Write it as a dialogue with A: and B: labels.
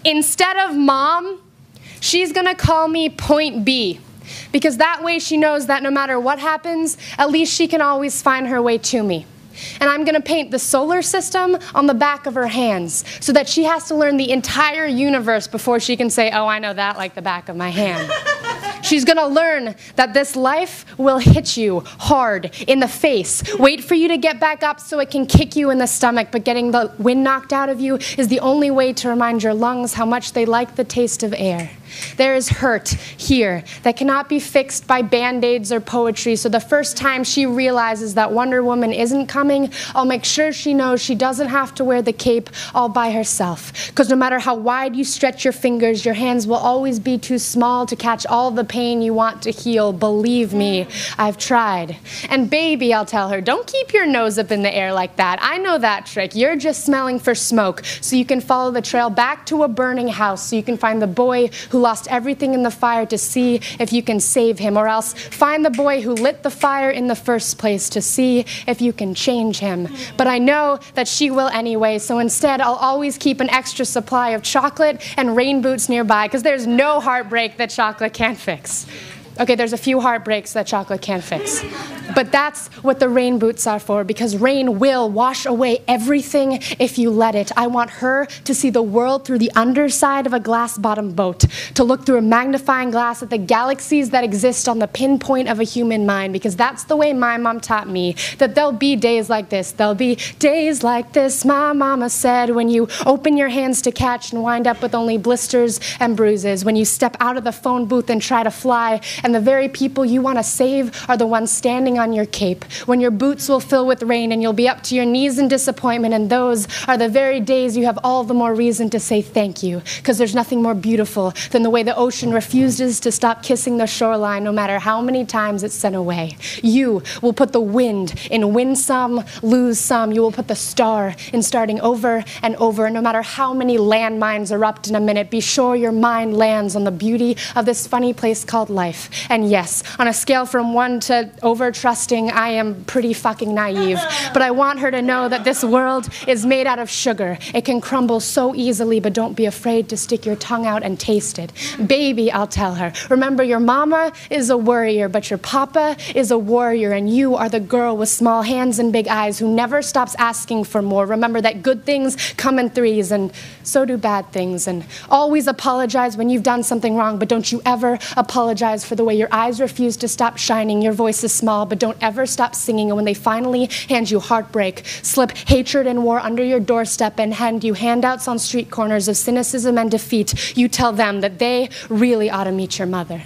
A: instead of mom, she's gonna call me Point B. Because that way she knows that no matter what happens, at least she can always find her way to me. And I'm gonna paint the solar system on the back of her hands so that she has to learn the entire universe before she can say, oh, I know that like the back of my hand. She's gonna learn that this life will hit you hard in the face, wait for you to get back up so it can kick you in the stomach, but getting the wind knocked out of you is the only way to remind your lungs how much they like the taste of air. There is hurt here that cannot be fixed by Band-Aids or poetry, so the first time she realizes that Wonder Woman isn't coming, I'll make sure she knows she doesn't have to wear the cape all by herself. Because no matter how wide you stretch your fingers, your hands will always be too small to catch all the pain you want to heal. Believe me, I've tried. And baby, I'll tell her, don't keep your nose up in the air like that. I know that trick. You're just smelling for smoke, so you can follow the trail back to a burning house, so you can find the boy who lost everything in the fire to see if you can save him, or else find the boy who lit the fire in the first place to see if you can change him. But I know that she will anyway, so instead I'll always keep an extra supply of chocolate and rain boots nearby, because there's no heartbreak that chocolate can't fix. Okay, there's a few heartbreaks that chocolate can't fix. But that's what the rain boots are for, because rain will wash away everything if you let it. I want her to see the world through the underside of a glass-bottom boat, to look through a magnifying glass at the galaxies that exist on the pinpoint of a human mind, because that's the way my mom taught me, that there'll be days like this. There'll be days like this, my mama said, when you open your hands to catch and wind up with only blisters and bruises, when you step out of the phone booth and try to fly, and the very people you want to save are the ones standing on your cape, when your boots will fill with rain and you'll be up to your knees in disappointment, and those are the very days you have all the more reason to say thank you, because there's nothing more beautiful than the way the ocean refuses to stop kissing the shoreline no matter how many times it's sent away. You will put the wind in win some, lose some. You will put the star in starting over and over, and no matter how many landmines erupt in a minute, be sure your mind lands on the beauty of this funny place called life. And yes, on a scale from 1 to over-trusting, I am pretty fucking naive. But I want her to know that this world is made out of sugar. It can crumble so easily, but don't be afraid to stick your tongue out and taste it. Baby, I'll tell her, remember your mama is a worrier, but your papa is a warrior, and you are the girl with small hands and big eyes who never stops asking for more. Remember that good things come in threes, and so do bad things. And always apologize when you've done something wrong, but don't you ever apologize for the way your eyes refuse to stop shining. Your voice is small, but don't ever stop singing. And when they finally hand you heartbreak, slip hatred and war under your doorstep, and hand you handouts on street corners of cynicism and defeat, you tell them that they really ought to meet your mother.